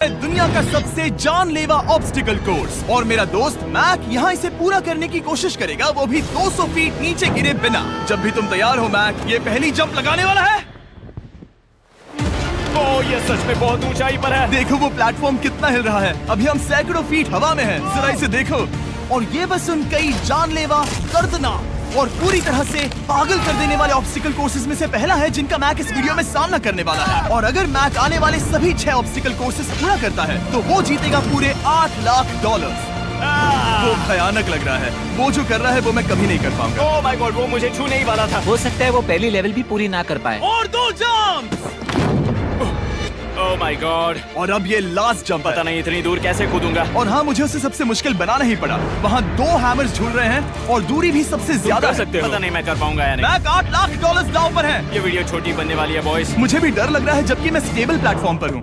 दुनिया का सबसे जानलेवा ऑब्स्टिकल कोर्स और मेरा दोस्त मैक यहाँ इसे पूरा करने की कोशिश करेगा, वो भी 200 फीट नीचे गिरे बिना। जब भी तुम तैयार हो मैक, ये पहली जंप लगाने वाला है। ओह, ये सच में बहुत ऊंचाई पर है। देखो वो प्लेटफॉर्म कितना हिल रहा है। अभी हम सैकड़ों फीट हवा में हैं। जरा इसे देखो। और ये बस उन कई जानलेवा, दर्दनाक और पूरी तरह से पागल कर देने वाले ऑब्स्टिकल कोर्सेज में से पहला है जिनका मैक इस वीडियो में सामना करने वाला है। और अगर मैक आने वाले सभी 6 ऑब्स्टिकल कोर्सेज पूरा करता है तो वो जीतेगा पूरे $8 लाख। वो भयानक लग रहा है। वो जो कर रहा है वो मैं कभी नहीं कर पाऊंगा। ओह माय गॉड, वो मुझे छू नहीं वाला था। हो सकता है वो पहली लेवल भी पूरी ना कर पाए। और 2 जंप। Oh my God. और अब ये लास्ट जंप पता नहीं इतनी दूर कैसे कूदूंगा। और हाँ, मुझे उसे सबसे मुश्किल बनाना ही पड़ा। वहाँ 2 हैमर्स झूल रहे हैं और दूरी भी सबसे ज्यादा कर सकते हो। पता नहीं मैं कर पाऊंगा या नहीं। मैक $8 लाख दांव पर है। ये वीडियो छोटी बनने वाली है बॉयज। मुझे भी डर लग रहा है जबकि मैं स्टेबल प्लेटफॉर्म पर हूँ।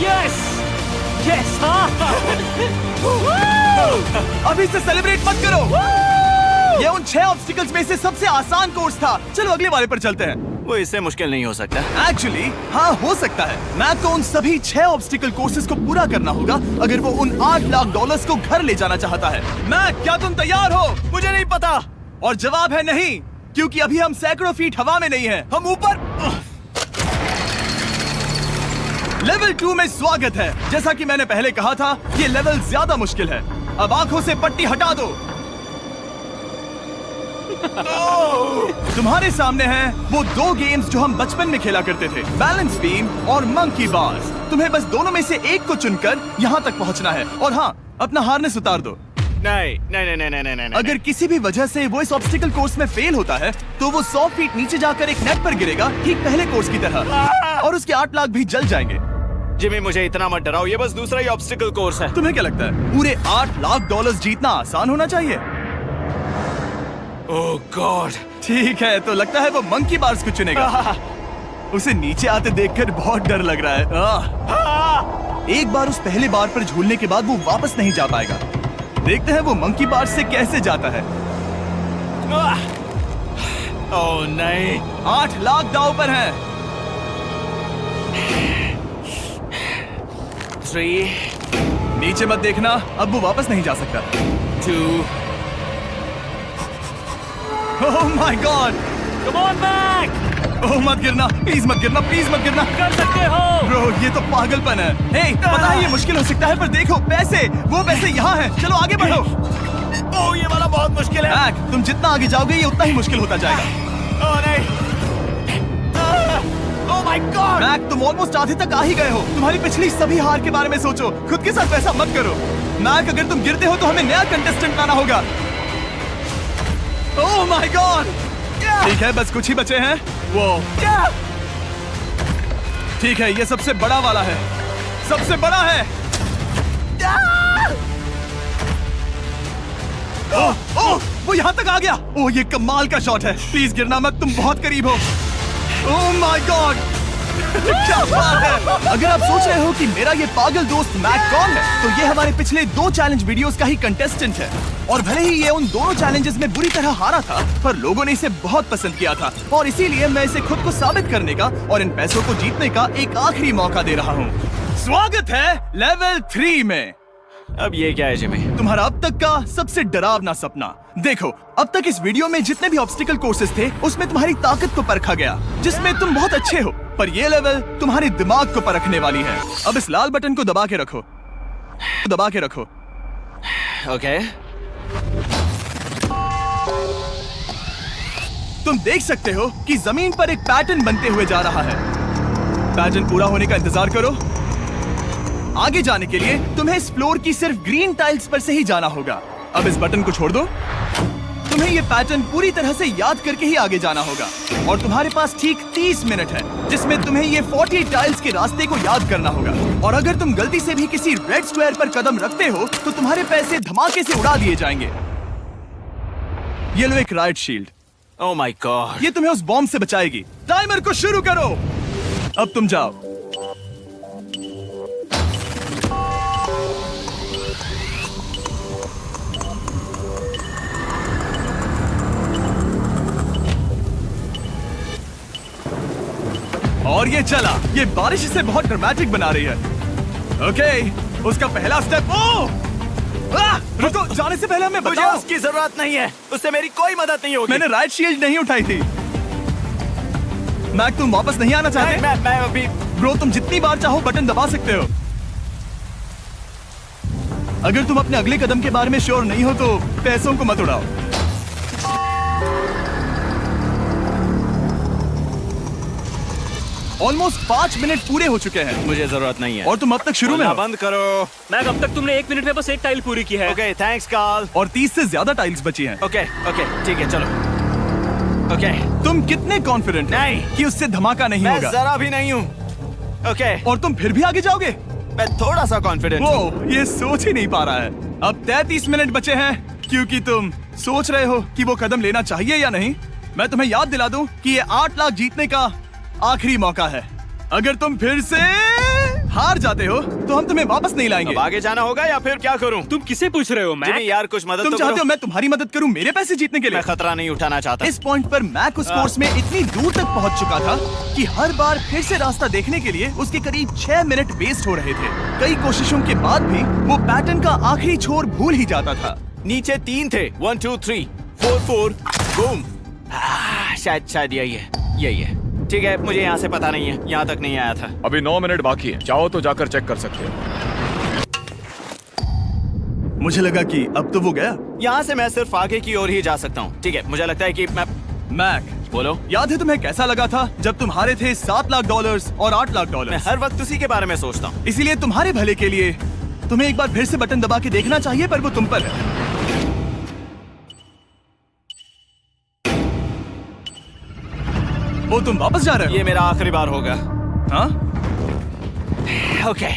Yes yes. अभी से सेलिब्रेट मत करो। ये उन 6 ऑब्स्टिकल्स में से सबसे आसान कोर्स था। चलो अगले वाले पर चलते हैं। वो इससे मुश्किल नहीं हो सकता। एक्चुअली हाँ, हो सकता है। मैक को उन सभी 6 ऑब्स्टिकल कोर्सेज को पूरा करना होगा अगर वो उन $8 लाख को घर ले जाना चाहता है। मैक, क्या तुम तैयार हो? मुझे नहीं पता। और जवाब है नहीं, क्योंकि अभी हम सैकड़ों फीट हवा में नहीं हैं। हम ऊपर। लेवल 2 में स्वागत है। जैसा कि मैंने पहले कहा था, ये लेवल ज्यादा मुश्किल है। अब आंखों से पट्टी हटा दो। तुम्हारे सामने हैं वो 2 गेम्स जो हम बचपन में खेला करते थे, बैलेंस बीम और मंकी बार्स। तुम्हें बस दोनों में से एक को चुनकर यहाँ तक पहुँचना है। और हाँ, अपना हार्नेस उतार दो। नहीं नहीं नहीं नहीं नहीं नहीं। अगर किसी भी वजह से वो इस ऑब्स्टिकल कोर्स में फेल होता है तो वो 100 फीट नीचे जाकर एक नेट पर गिरेगा, ठीक पहले कोर्स की तरह। और उसके 8 लाख भी जल जाएंगे। जिमी, मुझे इतना मत डराओ। ये बस दूसरा ही ऑब्स्टिकल कोर्स है। तुम्हें क्या लगता है पूरे $8 लाख जीतना आसान होना चाहिए? ओह गॉड। ठीक है, तो लगता है वो मंकी बार्स को चुनेगा। उसे नीचे आते देखकर बहुत डर लग रहा है। एक बार उस पहले बार पर झूलने के बाद वो वापस नहीं जा पाएगा। देखते हैं वो मंकी बार्स से कैसे जाता है। ओह नहीं। 8 लाख दांव पर है। 3 नीचे मत देखना, अब वो वापस नहीं जा सकता। 2 oh my God. Come on Mac. Oh मत गिरना, प्लीज मत गिरना, प्लीज मत गिरना। कर सकते हो। ब्रो, ये तो पागलपन है। हे, पता है ये मुश्किल हो सकता है, पर देखो पैसे, वो पैसे यहाँ हैं। चलो आगे बढ़ो। ओह, ये वाला बहुत मुश्किल है। मैक, तुम जितना आगे जाओगे ये उतना ही मुश्किल होता जाएगा। ओह नहीं। ओह माय गॉड। मैक, तुम ऑलमोस्ट आधे तक आ ही गए हो। तुम्हारी पिछली सभी हार के बारे में सोचो। खुद के साथ वैसा मत करो। मैक, अगर तुम गिरते हो तो हमें नया कंटेस्टेंट लाना होगा। ओह माय गॉड। ठीक है, बस कुछ ही बचे हैं। वो ठीक है, ये सबसे बड़ा वाला है। सबसे बड़ा है। ओह ओह, वो यहाँ तक आ गया। ओह, ये कमाल का शॉट है। प्लीज गिरना मत, तुम बहुत करीब हो। Oh my God. क्या बात है। अगर आप सोच रहे हो कि मेरा ये पागल दोस्त मैक कौन है, तो ये हमारे पिछले 2 चैलेंज वीडियोस का ही कंटेस्टेंट है। और भले ही ये उन दोनों चैलेंजेस में बुरी तरह हारा था, पर लोगों ने इसे बहुत पसंद किया था और इसीलिए मैं इसे खुद को साबित करने का और इन पैसों को जीतने का एक आखिरी मौका दे रहा हूँ। स्वागत है लेवल 3 में। अब ये क्या है जिमी? तुम्हारा अब तक का सबसे डरावना सपना। देखो, अब तक इस वीडियो में जितने भी ऑब्स्टिकल कोर्सेज थे उसमें तुम्हारी ताकत को परखा गया, जिसमें तुम बहुत अच्छे हो। पर ये लेवल तुम्हारे दिमाग को परखने वाली है। अब इस लाल बटन को दबा के रखो। दबा के रखो। ओके। तुम देख सकते हो कि जमीन पर एक पैटर्न बनते हुए जा रहा है। पैटर्न पूरा होने का इंतजार करो। आगे जाने के लिए तुम्हें इस फ्लोर की सिर्फ ग्रीन टाइल्स पर से ही जाना होगा। अब इस बटन को छोड़ दो। तुम्हें ये पैटर्न पूरी तरह से याद करके ही आगे जाना होगा और तुम्हारे पास ठीक 30 मिनट है जिसमें तुम्हें ये 40 टाइल्स के रास्ते को याद करना होगा। और अगर तुम गलती से भी किसी रेड स्क्वायर पर कदम रखते हो तो तुम्हारे पैसे धमाके से उड़ा दिए जाएंगे। ये लो एक right shield. Oh my God. ये तुम्हें उस बॉम्ब से बचाएगी। टाइमर को शुरू करो। अब तुम जाओ। और ये चला। ये बारिश इसे बहुत ड्रामेटिक बना रही है। ओके, उसका पहला स्टेप। रुको, जाने से पहले हमें मुझे बताओ। उसकी जरूरत नहीं है, उससे मेरी कोई मदद नहीं होगी। मैंने राइट शील्ड नहीं उठाई थी। मैक, तुम वापस नहीं आना चाहते? मैं अभी ब्रो, तुम जितनी बार चाहो बटन दबा सकते हो। अगर तुम अपने अगले कदम के बारे में श्योर नहीं हो तो पैसों को मत उड़ाओ। ऑलमोस्ट 5 मिनट पूरे हो चुके हैं मुझे जरूरत नहीं है। और तुम अब तक शुरू में बोलना हो। बंद करो। मैक, अब तक तुमने 1 मिनट में बस एक टाइल पूरी की है। Okay, thanks Karl. और 30 से ज्यादा टाइल्स बची हैं। ओके ओके, ठीक है, चलो। ओके, तुम कितने कॉन्फिडेंट नहीं। कि उससे धमाका नहीं मैं होगा? जरा भी नहीं हूँ। ओके, और तुम फिर भी आगे जाओगे? मैं थोड़ा सा कॉन्फिडेंट हूँ। वो ये सोच ही नहीं पा रहा है। अब 33 मिनट बचे हैं क्योंकि तुम सोच रहे हो कि वो कदम लेना चाहिए या नहीं। मैं तुम्हें याद दिला दूं कि ये 8 लाख जीतने का आखिरी मौका है। अगर तुम फिर से हार जाते हो तो हम तुम्हें वापस नहीं लाएंगे। अब आगे जाना होगा या फिर क्या करूँ? तुम किसे पूछ रहे हो मैक? जिमी यार, कुछ मदद तुम तो चाहते हो करो। मैं तुम्हारी मदद करूं मेरे पैसे जीतने के लिए? मैं खतरा नहीं उठाना चाहता। इस पॉइंट पर मैक उस कोर्स में इतनी दूर तक पहुंच चुका था कि हर बार फिर से रास्ता देखने के लिए उसके करीब 6 मिनट वेस्ट हो रहे थे। कई कोशिशों के बाद भी वो पैटर्न का आखिरी छोर भूल ही जाता था। नीचे 3 थे। 1 2 3 4 4 बूम। शायद यही है। ठीक है, मुझे यहाँ से पता नहीं है, यहाँ तक नहीं आया था। अभी 9 मिनट बाकी है, चाहो तो जाकर चेक कर सकते हो। मुझे लगा कि अब तो वो गया। यहाँ से मैं सिर्फ आगे की ओर ही जा सकता हूँ। ठीक है, मुझे लगता है कि मैं मैक, बोलो। याद है तुम्हें कैसा लगा था जब तुम हारे थे $7 लाख और $8 लाख? मैं हर वक्त उसी के बारे में सोचता हूँ। इसीलिए तुम्हारे भले के लिए तुम्हें एक बार फिर से बटन दबा के देखना चाहिए, पर वो तुम पर है। वो तुम वापस जा रहे हो? ये मेरा आखिरी बार होगा। हाँ? Okay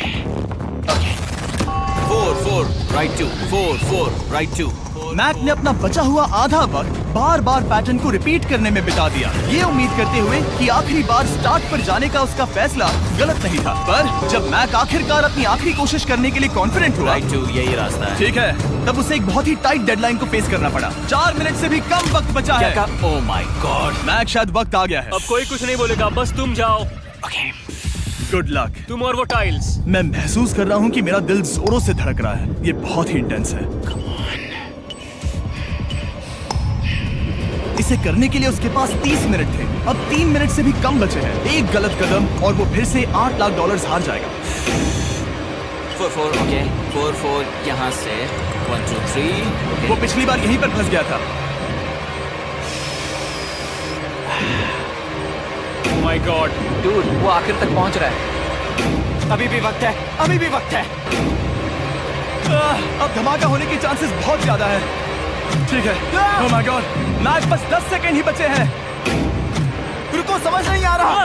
4 4 right 2 4 4 right 2। मैक ने अपना बचा हुआ आधा वक्त बार बार पैटर्न को रिपीट करने में बिता दिया, ये उम्मीद करते हुए कि आखिरी बार स्टार्ट पर जाने का उसका फैसला गलत नहीं था। पर जब मैक आखिरकार अपनी आखिरी कोशिश करने के लिए कॉन्फिडेंट हुआ, राइट 2 यही रास्ता है। ठीक है, तब उसे एक बहुत ही टाइट डेडलाइन को फेस करना पड़ा। 4 मिनट से भी कम वक्त बचा है। ओह माय गॉड, मैक, शायद वक्त आ गया है। अब कोई कुछ नहीं बोलेगा, बस तुम जाओ। Okay good luck. तुम और वो टाइल्स। मैं महसूस कर रहा हूँ कि मेरा दिल जोरों से धड़क रहा है। ये बहुत ही इंटेंस है। इसे करने के लिए उसके पास 30 मिनट थे। अब 3 मिनट से भी कम बचे हैं। एक गलत कदम और वो फिर से $8 लाख हार जाएगा। 4 4 ओके 4 4 यहाँ से 1 2 3। वो पिछली बार यहीं पर फंस गया था। माय गॉड, डूड, वो आखिर तक पहुंच रहा है। अभी भी वक्त है, अभी भी वक्त है। अब धमाका होने के चांसेस बहुत ज्यादा है। ठीक है। ओह माय गॉड, मैच बस 10 सेकंड ही बचे हैं। रुको, समझ नहीं आ रहा।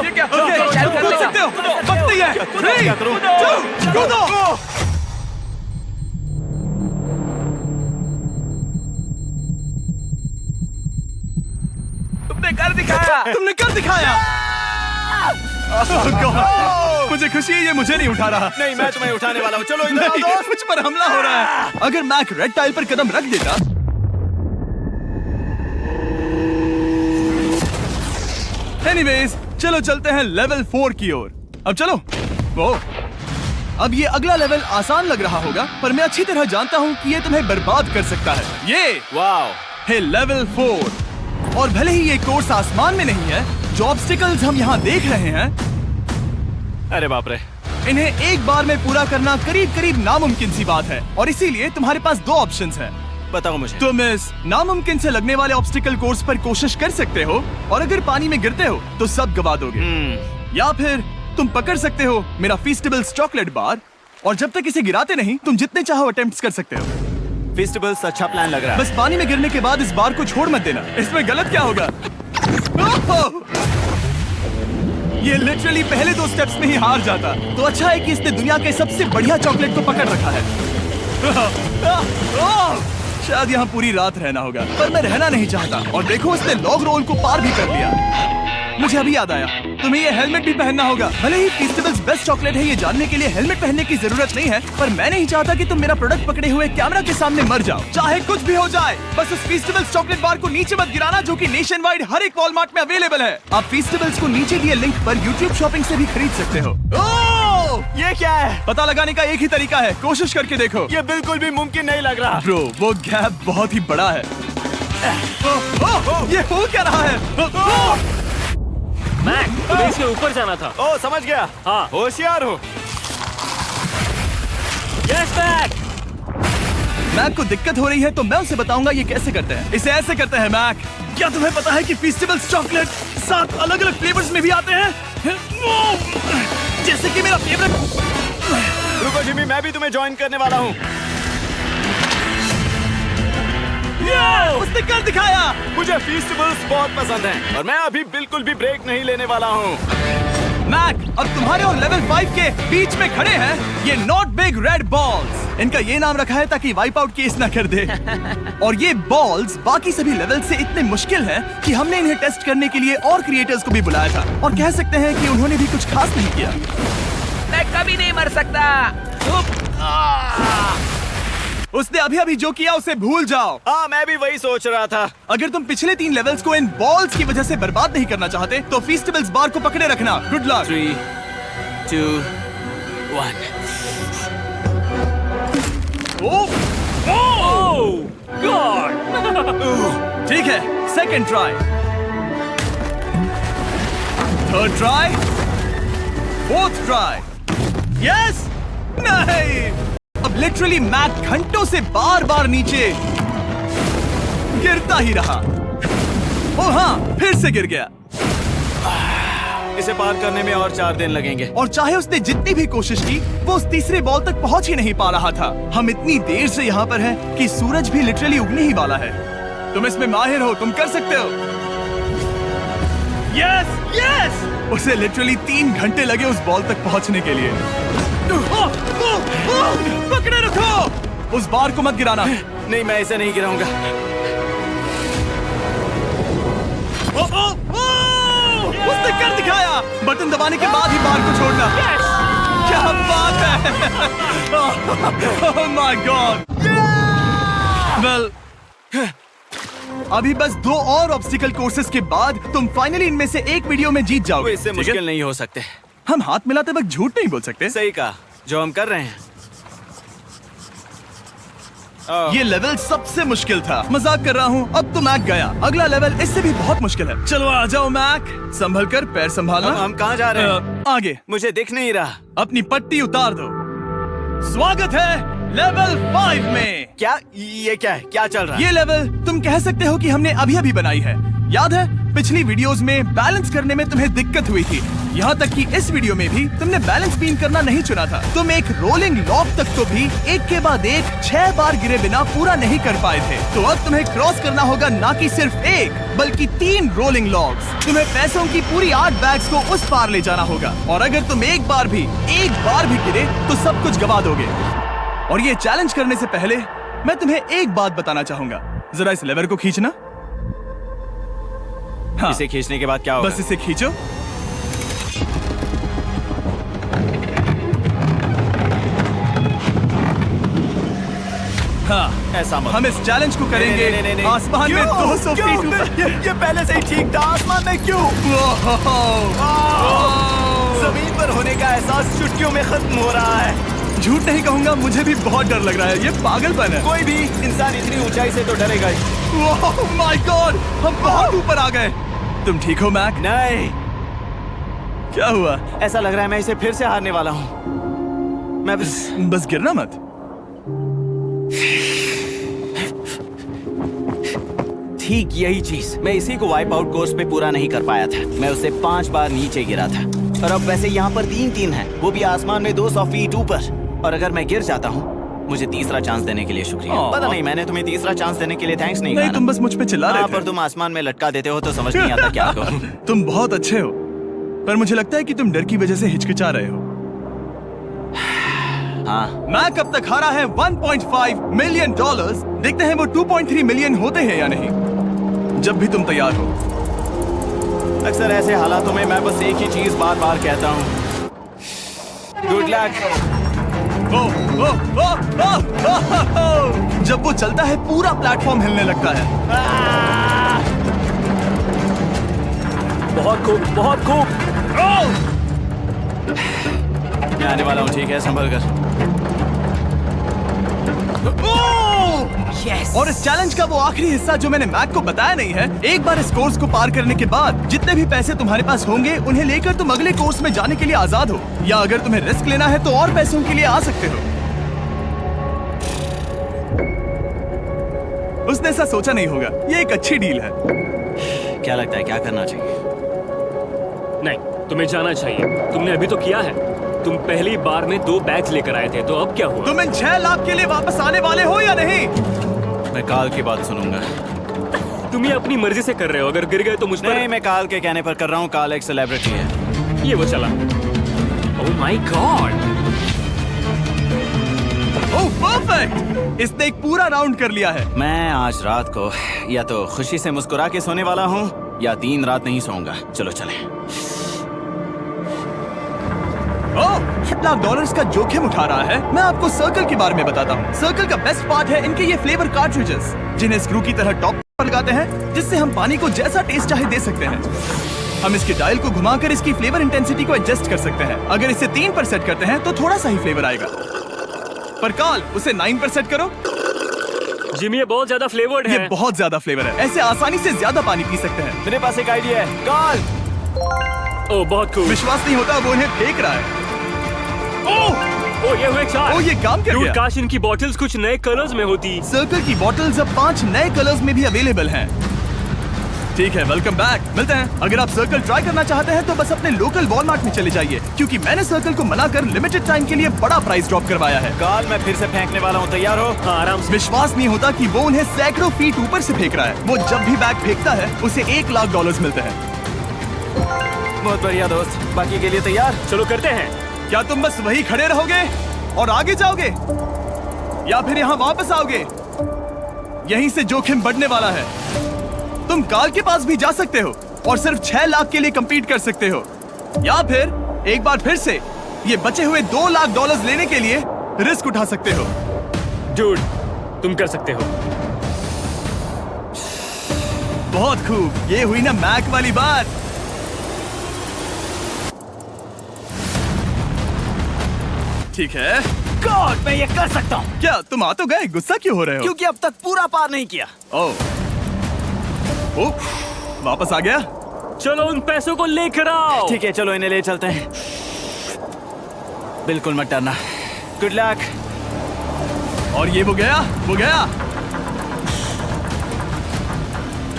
ये क्या? ओके, तुम कर सकते हो। वक्त नहीं है। 3 2 कूदो। तुमने कर दिखाया। तुमने कर दिखाया। Oh God, मुझे खुशी है ये मुझे नहीं उठा रहा। नहीं, मैं तुम्हें उठाने वाला हूँ। चलो इधर आओ नहीं, दोस्त। मुझ पर हमला हो रहा है। अगर मैक रेड टाइल पर कदम रख देता। एनीवेज, चलो चलते हैं लेवल 4 की ओर। अब चलो। वो अब ये अगला लेवल आसान लग रहा होगा, पर मैं अच्छी तरह जानता हूँ कि ये तुम्हें बर्बाद कर सकता है। ये वाओ, है लेवल 4। और भले ही ये कोर्स आसमान में नहीं है, जो ऑब्स्टिकल्स हम यहाँ देख रहे हैं, अरे बाप रे, इन्हें एक बार में पूरा करना करीब करीब नामुमकिन सी बात है। और इसीलिए तुम्हारे पास 2 ऑप्शंस हैं। बताओ मुझे। तुम इस नामुमकिन से लगने वाले ऑब्स्टिकल कोर्स पर कोशिश कर सकते हो, और अगर पानी में गिरते हो तो सब गवा दोगे। या फिर तुम पकड़ सकते हो मेरा फीस्टेबल्स चॉकलेट बार, और जब तक इसे गिराते नहीं तुम जितने चाहो अटेम्प्ट्स कर सकते हो। फेस्टिवल्स अच्छा प्लान लग रहा है। बस पानी में गिरने के बाद इस बार को छोड़ मत देना। इसमें गलत क्या होगा? ओह! ये लिटरली पहले 2 स्टेप्स में ही हार जाता। तो अच्छा है कि इसने दुनिया के सबसे बढ़िया चॉकलेट को पकड़ रखा है। शायद यहाँ पूरी रात रहना होगा, पर मैं रहना नहीं चाहता। और देखो, इसने लॉग रोल को पार भी कर लिया। मुझे अभी याद आया, तुम्हें ये हेलमेट भी पहनना होगा। भले ही फीस्टिवल्स बेस्ट चॉकलेट है, ये जानने के लिए हेलमेट पहनने की जरूरत नहीं है, पर मैं नहीं चाहता कि तुम मेरा प्रोडक्ट पकड़े हुए कैमरा के सामने मर जाओ। चाहे कुछ भी हो जाए, बस उस फीस्टिवल्स चॉकलेट बार को नीचे मत गिराना, जो कि नेशन वाइड हर एक वॉलमार्ट में अवेलेबल है। आप फीस्टिवल्स को नीचे दिए लिंक पर यूट्यूब शॉपिंग से भी खरीद सकते हो। ये क्या है? पता लगाने का एक ही तरीका है, कोशिश करके देखो। ये बिल्कुल भी मुमकिन नहीं लग रहा। ब्रो, वो गैप बहुत ही बड़ा है। ये हो क्या रहा है? मैक, तुम्हें इसके ऊपर जाना था। ओ, समझ गया। हाँ। होशियार हो। Yes Mac. मैक को दिक्कत हो रही है तो मैं उसे बताऊंगा ये कैसे करते हैं। इसे ऐसे करते हैं मैक। क्या तुम्हें पता है कि फेस्टिवल्स चॉकलेट 7 अलग अलग फ्लेवर्स में भी आते हैं? जैसे कि मेरा फेवरेट। रुको जिमी, मैं भी तुम्हें ज्वाइन करने वाला हूँ। उसने कर दिखाया। मुझे फेस्टिवल्स बहुत पसंद हैं और मैं अभी बिल्कुल भी ब्रेक नहीं लेने वाला हूँ। मैक, अब तुम्हारे और लेवल 5 के बीच में खड़े हैं ये नॉट बिग रेड बॉल्स। इनका ये नाम रखा है ताकि वाइप आउट केस ना कर दे। और ये बॉल्स बाकी सभी लेवल से इतने मुश्किल हैं कि हमने इन्हें टेस्ट करने के लिए और क्रिएटर्स को भी बुलाया था, और कह सकते हैं कि उन्होंने भी कुछ खास नहीं किया। मैं कभी नहीं मर सकता। उसने अभी अभी जो किया उसे भूल जाओ। हाँ, मैं भी वही सोच रहा था। अगर तुम पिछले 3 लेवल्स को इन बॉल्स की वजह से बर्बाद नहीं करना चाहते तो फेस्टिवल्स बार को पकड़े रखना। Good luck. 3, 2, 1। ओह गॉड। ठीक है, second try, third try, fourth try. Yes, नहीं। अब लिटरली मैक घंटों से बार बार नीचे गिरता ही रहा। ओ हाँ, फिर से गिर गया। इसे पार करने में और 4 दिन लगेंगे। और चाहे उसने जितनी भी कोशिश की, वो उस तीसरे बॉल तक पहुंच ही नहीं पा रहा था। हम इतनी देर से यहाँ पर हैं कि सूरज भी लिटरली उगने ही वाला है। तुम इसमें माहिर हो, तुम कर सकते हो। Yes, yes. उसे लिटरली 3 घंटे लगे उस बॉल तक पहुंचने के लिए। पकड़े रखो, उस बार को मत गिराना। नहीं, मैं इसे नहीं गिराऊंगा। उसने कर दिखाया। बटन दबाने के बाद ही बार को छोड़ना। क्या बात है। ओह माय गॉड। वेल, अभी बस 2 और ऑब्स्टिकल कोर्सेस के बाद तुम फाइनली इनमें से एक वीडियो में जीत वो जाओगे। इससे ठीक है? मुश्किल नहीं हो सकते। हम हाथ मिलाते वक्त झूठ नहीं बोल सकते। सही कहा, जो हम कर रहे हैं। ये लेवल सबसे मुश्किल था। मजाक कर रहा हूँ, अब तो मैक गया। अगला लेवल इससे भी बहुत मुश्किल है। चलो आ जाओ मैक, संभल कर, पैर संभालना। हम कहाँ जा रहे हैं? आगे। मुझे दिख नहीं रहा। अपनी पट्टी उतार दो। स्वागत है लेवल 5 में। क्या? ये क्या है? क्या चल रहा है? ये लेवल तुम कह सकते हो कि हमने अभी अभी बनाई है। याद है पिछली वीडियोस में बैलेंस करने में तुम्हें दिक्कत हुई थी, यहाँ तक कि इस वीडियो में भी तुमने बैलेंस बीम करना नहीं चुना था। तुम एक रोलिंग लॉक तक तो भी एक के बाद एक 6 बार गिरे बिना पूरा नहीं कर पाए थे। तो अब तुम्हें क्रॉस करना होगा ना कि सिर्फ एक, बल्कि 3 रोलिंग लॉक्स। तुम्हें पैसों की पूरी 8 बैग्स को उस पार ले जाना होगा, और अगर तुम एक बार भी गिरे तो सब कुछ गवा दोगे। और ये चैलेंज करने से पहले मैं तुम्हें एक बात बताना चाहूंगा। जरा इस लेवर को खींचना। हाँ, इसे खींचने के बाद क्या होगा? बस इसे खींचो। हाँ, ऐसा मत। हम इस चैलेंज को करेंगे नहीं। आसमान में 200 क्यों? फीट ऊपर। ये पहले से ही ठीक था। आसमान में क्यों? जमीन पर होने का एहसास चुटकियों में खत्म हो रहा है। झूठ नहीं कहूंगा, मुझे भी बहुत डर लग रहा है। ये पागलपन है। कोई भी इंसान इतनी ऊंचाई से तो डरेगा ही। ओह माय गॉड, हम बहुत ऊपर आ गए। तुम ठीक हो मैक? नहीं, क्या हुआ? ऐसा लग रहा है मैं इसे फिर से हारने वाला हूँ। मैं बस गिरना मत। ठीक यही चीज मैं इसी को वाइप आउट कोर्स पे पूरा नहीं कर पाया था। मैं उससे 5 बार नीचे गिरा था, और अब वैसे यहाँ पर 3 है, वो भी आसमान में 200 फीट ऊपर। और अगर मैं गिर जाता हूँ, मुझे तीसरा चांस देने के लिए शुक्रिया। पता नहीं, मैंने तुम्हें तीसरा चांस देने के लिए थैंक्स नहीं कहा। तुम बस मुझ पे चिल्ला रहे थे। पर तुम आसमान में लटका देते हो तो समझ नहीं आता क्या करूं। तुम बहुत अच्छे हो, पर मुझे लगता है कि तुम डर की वजह से हिचकिचा रहे हो। हाँ, मैक अब तक हारा है $1.5 मिलियन। देखते हैं वो 2.3 मिलियन होते हैं या नहीं। जब भी तुम तैयार हो। अक्सर ऐसे हालातों में मैं बस एक ही चीज बार बार कहता हूँ, गुड लक। ओ, ओ, ओ, ओ, ओ, ओ, ओ। जब वो चलता है पूरा प्लेटफॉर्म हिलने लगता है। बहुत खूब, बहुत खूब। मैं आने वाला हूँ, ठीक है, संभल कर। Yes. और इस चैलेंज का वो आखिरी हिस्सा जो मैंने मैक को बताया नहीं है, एक बार इस कोर्स को पार करने के बाद जितने भी पैसे तुम्हारे पास होंगे उन्हें लेकर तुम अगले कोर्स में जाने के लिए आजाद हो, या अगर तुम्हें रिस्क लेना है तो और पैसों के लिए आ सकते हो। उसने ऐसा सोचा नहीं होगा, ये एक अच्छी डील है। क्या लगता है क्या करना चाहिए? नहीं, तुम्हें जाना चाहिए। तुमने अभी तो किया है। तुम पहली बार में 2 बैग्स लेकर आए थे, तो अब क्या हुआ? तुम इन 6 लाख के लिए वापस आने वाले हो या नहीं? मैं काल की बात सुनूंगा। तुम ये अपनी मर्जी से कर रहे हो। अगर गिर गए तो मुझ पर नहीं, मैं काल के कहने पर कर रहा हूँ। काल एक सेलिब्रिटी है। ये वो चला। ओह माय गॉड। ओह परफेक्ट, इसने एक पूरा राउंड कर लिया है। मैं आज रात को या तो खुशी से मुस्कुरा के सोने वाला हूँ या 3 रात नहीं सोऊंगा। चलो चलें। $8 लाख का जोखिम उठा रहा है। मैं आपको सर्कल के बारे में बताता हूँ। सर्कल का बेस्ट पार्ट है इनके ये फ्लेवर कार्ट्रिजेस, जिन्हें स्क्रू की तरह टॉप पर लगाते हैं, जिससे हम पानी को जैसा टेस्ट चाहे दे सकते हैं। हम इसके डायल को घुमाकर इसकी फ्लेवर इंटेंसिटी को एडजस्ट कर सकते हैं। अगर इसे 3 पर सेट करते हैं तो थोड़ा सा ही फ्लेवर आएगा, पर काल उसे 9 पर सेट करो। जिमी, ये बहुत ज्यादा फ्लेवर्ड ये है। बहुत ज्यादा फ्लेवर है, ऐसे आसानी से ज्यादा पानी पी सकते हैं। मेरे पास एक आइडिया है। काल, ओह बहुत खूब। विश्वास नहीं होता, वो उन्हें फेंक रहा है। ओह ये हुए 4। ओह, ये काम कर Dude, गया। काश इनकी बॉटल्स कुछ नए कलर्स में होती। सर्कल की बॉटल्स अब 5 नए कलर्स में भी अवेलेबल हैं। ठीक है, वेलकम बैक। मिलते हैं। अगर आप सर्कल ट्राई करना चाहते हैं तो बस अपने लोकल वॉलमार्ट में चले जाइए, क्योंकि मैंने सर्कल को मना कर लिमिटेड टाइम के लिए बड़ा प्राइस ड्रॉप करवाया है। काल, मैं फिर से फेंकने वाला हूँ। तैयार हो? हाँ, आराम से। विश्वास नहीं होता कि वो उन्हें सैकड़ों फीट ऊपर से फेंक रहा है। वो जब भी बैग फेंकता है उसे $1 लाख मिलते हैं। बहुत बढ़िया दोस्त, बाकी के लिए तैयार? चलो करते हैं। क्या तुम बस वही खड़े रहोगे और आगे जाओगे, या फिर यहाँ वापस आओगे? यहीं से जोखिम बढ़ने वाला है। तुम काल के पास भी जा सकते हो और सिर्फ 6 लाख के लिए compete कर सकते हो, या फिर एक बार फिर से ये बचे हुए $2 लाख लेने के लिए रिस्क उठा सकते हो। Dude, तुम कर सकते हो। बहुत खूब, ये हुई ना मैक वाली बात। ठीक है। गॉड, मैं ये कर सकता हूँ। क्या तुम आ तो गए, गुस्सा क्यों हो रहे हो? क्योंकि अब तक पूरा पार नहीं किया। ओह, वापस आ गया। चलो उन पैसों को लेकर आओ। ठीक है, चलो इन्हें ले चलते हैं। बिल्कुल मत डरना। Good luck. और ये वो गया, वो गया।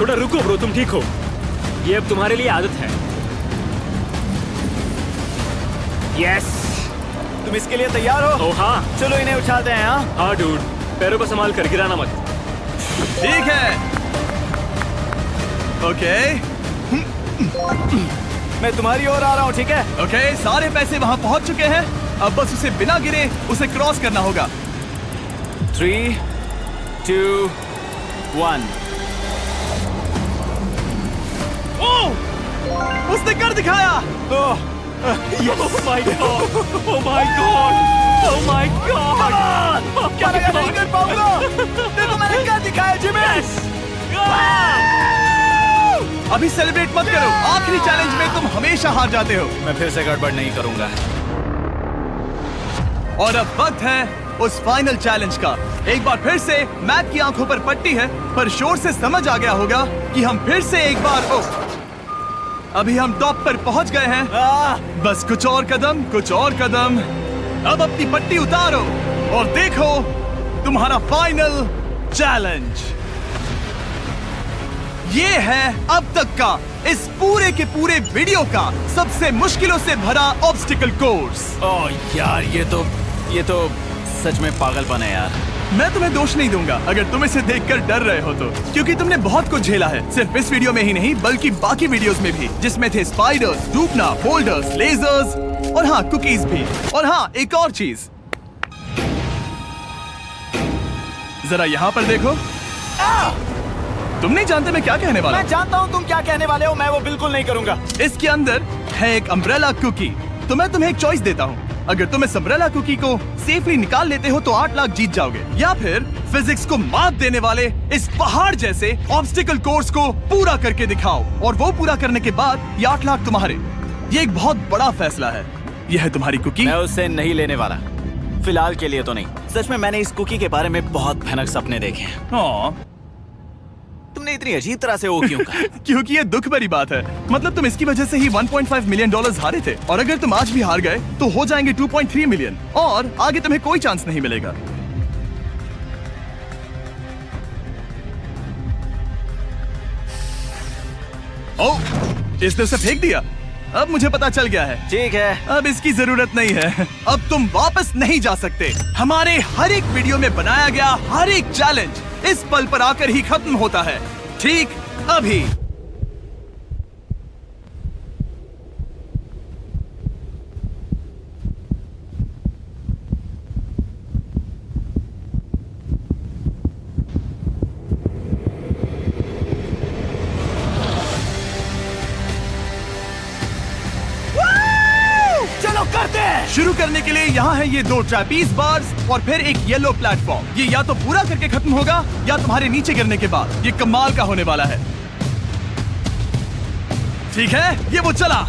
थोड़ा रुको ब्रो, तुम ठीक हो। ये अब तुम्हारे लिए आदत है। यस। तुम इसके लिए तैयार हो? ओह हाँ। चलो इन्हें उछालते हैं। हाँ, हाँ डूड, पैरों को संभाल कर, गिराना मत। ठीक है। ओके, मैं तुम्हारी ओर आ रहा हूँ, ठीक है? ओके, सारे पैसे वहां पहुंच चुके हैं। अब बस उसे बिना गिरे उसे क्रॉस करना होगा। 3, 2, 1। ओह, उसने कर दिखाया। ओह, Oh my god! Oh my god! Oh my god! क्या लगा नहीं कर पाऊंगा? देखो मैंने क्या दिखाया जिमी। अभी सेलिब्रेट मत करो, आखिरी चैलेंज में तुम हमेशा हार जाते हो। मैं फिर से गड़बड़ नहीं करूंगा। और अब वक्त है उस फाइनल चैलेंज का। एक बार फिर से मैक की आंखों पर पट्टी है, पर शोर से समझ आ गया होगा कि हम फिर से एक बार अभी हम टॉप पर पहुंच गए हैं। बस कुछ और कदम, कुछ और कदम। अब अपनी पट्टी उतारो और देखो तुम्हारा फाइनल चैलेंज। ये है अब तक का इस पूरे के पूरे वीडियो का सबसे मुश्किलों से भरा ऑब्स्टिकल कोर्स। ओह यार, ये तो सच में पागलपन है यार। मैं तुम्हें दोष नहीं दूंगा अगर तुम इसे देखकर डर रहे हो तो, क्योंकि तुमने बहुत कुछ झेला है, सिर्फ इस वीडियो में ही नहीं बल्कि बाकी वीडियोस में भी, जिसमें थे स्पाइडर्स, डूबना, बोल्डर्स, लेजर्स और हाँ कुकीज भी। और हाँ, एक और चीज, जरा यहाँ पर देखो। तुम नहीं जानते मैं क्या कहने वाला मैं जानता हूँ तुम क्या कहने वाले हो, मैं वो बिल्कुल नहीं करूंगा। हूँ। इसके अंदर है एक अम्ब्रेला कुकी। तो मैं तुम्हें एक चॉइस देता हूँ। अगर तुम इस अम्ब्रेला कुकी को सेफली निकाल लेते हो तो 8 लाख जीत जाओगे, या फिर फिजिक्स को मात देने वाले इस पहाड़ जैसे ऑब्स्टिकल कोर्स को पूरा करके दिखाओ, और वो पूरा करने के बाद ये 8 लाख तुम्हारे। ये एक बहुत बड़ा फैसला है। यह है तुम्हारी कुकी। मैं उससे नहीं लेने वाला, फिलहाल के लिए तो नहीं। सच में मैंने इस कुकी के बारे में बहुत भयानक सपने देखे हैं। हाँ, तुमने इतनी अजीब तरह से वो क्यों कहा? क्योंकि ये दुख भरी बात है। मतलब तुम इसकी वजह से ही 1.5 मिलियन डॉलर्स हारे थे, और अगर तुम आज भी हार गए तो हो जाएंगे 2.3 मिलियन, और आगे तुम्हें कोई चांस नहीं मिलेगा। ओह, इसने उसे फेंक दिया। अब मुझे पता चल गया है। ठीक है, अब इसकी जरूरत नहीं है। अब तुम वापस नहीं जा सकते। हमारे हर एक वीडियो में बनाया गया हर एक चैलेंज इस पल पर आकर ही खत्म होता है, ठीक अभी। चलो करते हैं। शुरू करने के लिए यहाँ है ये 2 ट्रैपीज बार्स और फिर एक येलो प्लेटफॉर्म। ये या तो पूरा करके खत्म होगा या तुम्हारे नीचे गिरने के बाद। ये कमाल का होने वाला है। ठीक है, ये वो चला,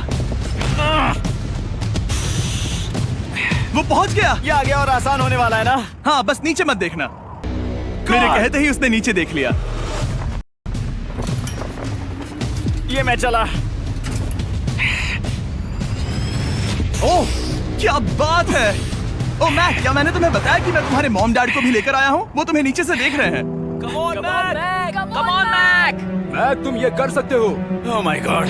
वो पहुंच गया। ये आगे और आसान होने वाला है ना? हाँ, बस नीचे मत देखना। मेरे कहते ही उसने नीचे देख लिया। ये मैं चला। ओह, क्या बात है। ओह मैक, क्या मैंने तुम्हें बताया कि मैं तुम्हारे मॉम डैड को भी लेकर आया हूँ? वो तुम्हें नीचे से देख रहे हैं। Come on Mac, come on Mac. Mac, तुम ये कर सकते हो। Oh my God.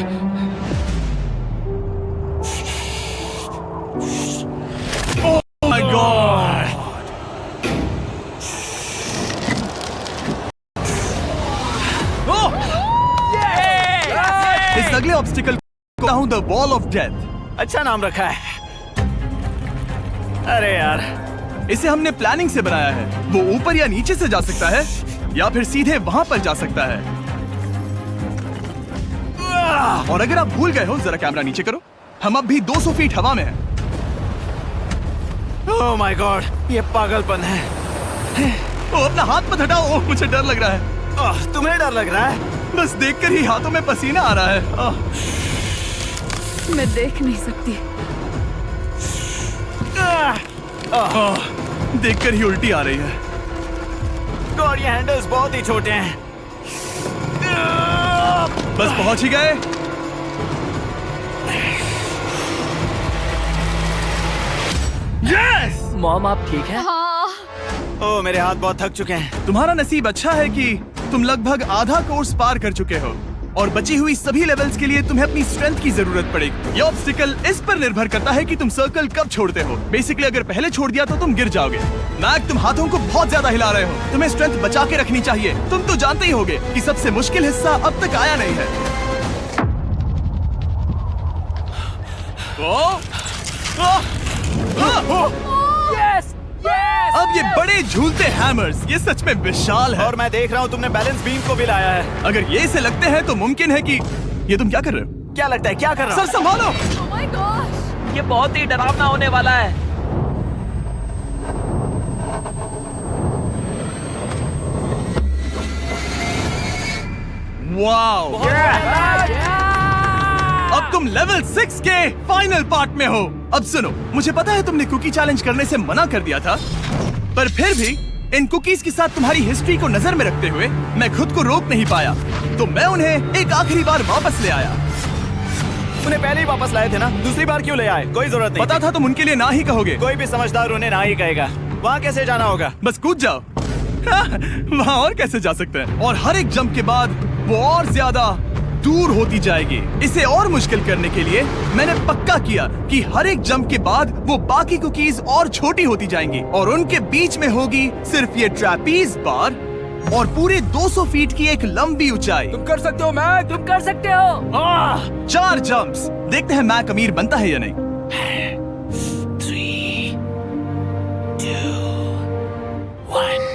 Oh my God. इस अगले ऑब्स्टिकल को कहता हूँ द वॉल ऑफ डेथ। अच्छा नाम रखा है। अरे यार, इसे हमने प्लानिंग से बनाया है। वो ऊपर या नीचे से जा सकता है, या फिर सीधे वहां पर जा सकता है। और अगर आप भूल गए हो, जरा कैमरा नीचे करो। हम अब भी 200 फीट हवा में हैं। ओह माय गॉड, ये पागलपन है। ओ, अपना हाथ मत हटाओ। ओह, मुझे डर लग रहा है। ओह, तुम्हें डर लग रहा है? बस देखकर ही हाथों में पसीना आ रहा है। मैं देख नहीं सकती। देखकर ही उल्टी आ रही है। गॉड, ये हैंडल्स बहुत ही छोटे हैं। बस पहुंच ही गए। यस! मॉम, आप ठीक है? हाँ, ओह, मेरे हाथ बहुत थक चुके हैं। तुम्हारा नसीब अच्छा है कि तुम लगभग आधा कोर्स पार कर चुके हो, और बची हुई सभी लेवल्स के लिए तुम्हें अपनी स्ट्रेंथ की जरूरत पड़ेगी। ये ऑब्स्टिकल इस पर निर्भर करता है कि तुम सर्कल कब छोड़ते हो। बेसिकली अगर पहले छोड़ दिया तो तुम गिर जाओगे। मैक, तुम हाथों को बहुत ज्यादा हिला रहे हो। तुम्हें स्ट्रेंथ बचा के रखनी चाहिए। तुम तो जानते ही होगे कि सबसे मुश्किल हिस्सा अब तक आया नहीं है। Yes, yes. अब ये बड़े झूलते हैमर्स, ये सच में विशाल है। और मैं देख रहा हूँ तुमने बैलेंस बीम को भी लाया है। अगर ये इसे लगते हैं तो मुमकिन है कि ये तुम क्या कर रहे हो? क्या लगता है, क्या कर रहा सर हूँ? संभालो। oh my gosh! ये बहुत ही डरावना होने वाला है। वाओ! अब तुम लेवल 6 के फाइनल पार्ट में हो। अब सुनो, मुझे पता है तुमने कुकी चैलेंज करने से मना कर दिया था, पर फिर भी इन कुकीज के साथ तुम्हारी हिस्ट्री को नजर में रखते हुए मैं खुद को रोक नहीं पाया, तो मैं उन्हें एक आखिरी बार वापस ले आया। उन्हें पहले ही वापस लाए थे ना, दूसरी बार क्यों ले आए? कोई जरूरत नहीं। पता था तुम उनके लिए ना ही कहोगे। कोई भी समझदार उन्हें ना ही कहेगा। वहाँ कैसे जाना होगा? बस कूद जाओ। वहाँ और कैसे जा सकते हैं? और हर एक जंप के बाद वो और ज्यादा दूर होती जाएगी। इसे और मुश्किल करने के लिए मैंने पक्का किया कि हर एक जंप के बाद वो बाकी कुकीज और छोटी होती जाएंगी, और उनके बीच में होगी सिर्फ ये ट्रैपीज बार और पूरे 200 फीट की एक लंबी ऊंचाई। तुम कर सकते हो मैक। तुम कर सकते हो। 4 जंप्स। देखते हैं मैक अमीर बनता है या नहीं। 3, 2, 1।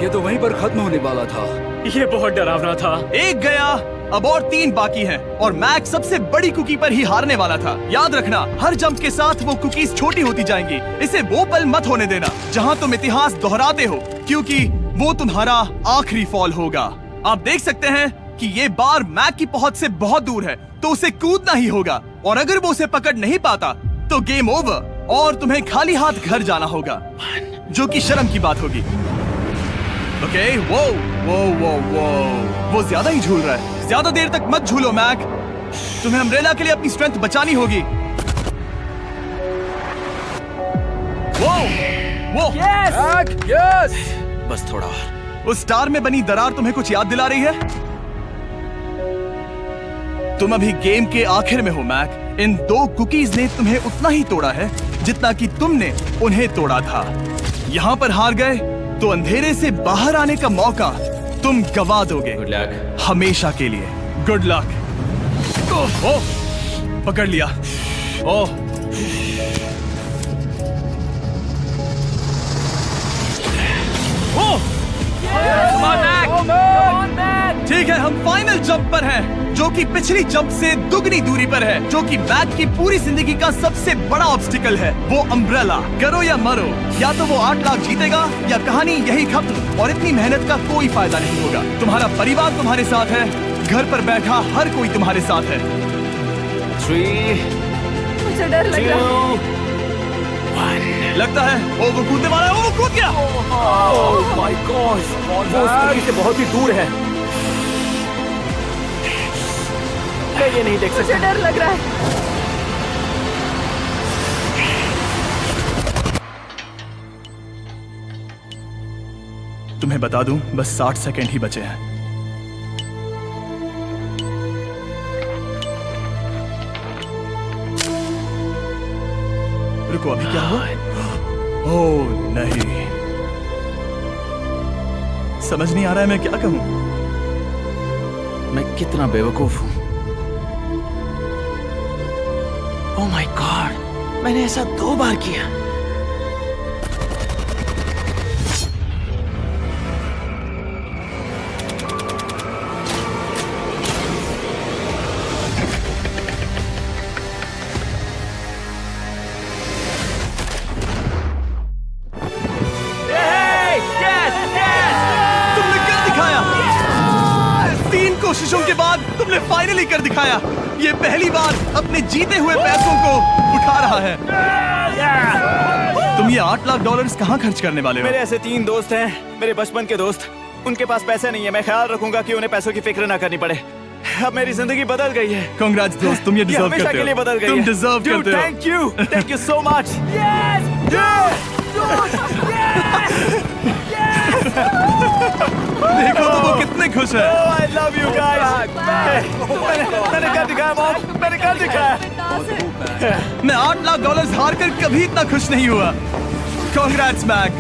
ये तो वहीं पर खत्म होने वाला था। ये बहुत डरावना था। एक गया, अब और 3 बाकी हैं और मैक सबसे बड़ी कुकी पर ही हारने वाला था। याद रखना, हर जंप के साथ वो कुकीज छोटी होती जाएंगी। इसे वो पल मत होने देना जहां तुम इतिहास दोहराते हो, क्योंकि वो तुम्हारा आखिरी फॉल होगा। आप देख सकते हैं कि ये बार मैक की पहुंच से बहुत दूर है, तो उसे कूदना ही होगा। और अगर वो उसे पकड़ नहीं पाता तो गेम ओवर और तुम्हें खाली हाथ घर जाना होगा, जो कि शर्म की बात होगी। ओके, वो ज्यादा ही झूल रहा है। ज्यादा देर तक मत झूलो मैक, तुम्हें अम्ब्रेला के लिए अपनी स्ट्रेंथ बचानी होगी। वो मैक, यस। बस थोड़ा और। उस स्टार में बनी दरार तुम्हें कुछ याद दिला रही है? तुम अभी गेम के आखिर में हो मैक। इन 2 कुकीज ने तुम्हें उतना ही तोड़ा है जितना कि तुमने उन्हें तोड़ा था। यहाँ पर हार गए तो अंधेरे से बाहर आने का मौका तुम गवा दोगे। Good luck. हमेशा के लिए। Good luck. ओह, पकड़ लिया। ओह, ओह, ठीक है, हम फाइनल जंप पर हैं, जो कि पिछली जंप से दुगनी दूरी पर है, जो कि मैक की पूरी जिंदगी का सबसे बड़ा ऑब्स्टिकल है, वो अम्ब्रेला। करो या मरो, या तो वो 8 लाख जीतेगा या कहानी यही खत्म और इतनी मेहनत का कोई फायदा नहीं होगा। तुम्हारा परिवार तुम्हारे साथ है, घर पर बैठा हर कोई तुम्हारे साथ है। 3, मुझे डर लग रहा है। 2, 1। लगता है वो कूदने वाला है। वो कूद गया। ओह माय गॉड, वो उस कुकी से बहुत ही दूर है। मैं ये नहीं देख मुझे सकता। डर लग रहा है। तुम्हें बता दूं, बस 60 सेकंड ही बचे हैं। रुको, अभी क्या हुआ? ओह नहीं, समझ नहीं आ रहा है मैं क्या कहूं। मैं कितना बेवकूफ हूँ। ओह माय गॉड, मैंने ऐसा 2 बार किया। तुमने कर दिखाया। 3 कोशिशों के बाद तुमने फाइनली कर दिखाया। ये पहली बार अपने जीते हुए पैसों को उठा रहा है। तुम ये $8 लाख कहाँ खर्च करने वाले हो? मेरे ऐसे 3 दोस्त हैं, मेरे बचपन के दोस्त। उनके पास पैसे नहीं है। मैं ख्याल रखूंगा कि उन्हें पैसों की फिक्र ना करनी पड़े। अब मेरी जिंदगी बदल गई है। कांग्रेट्स दोस्त, तुम ये डिजर्व हमेशा करते के लिए हो। बदल गई तुम है। डिजर्व करते हो। Thank you so much. देखो तो वो कितने खुश है। I love you guys. मैंने कर दिखाया मॉम, मैंने कर दिखाया। मैं $8 लाख हार कर कभी इतना खुश नहीं हुआ। Congrats Mac.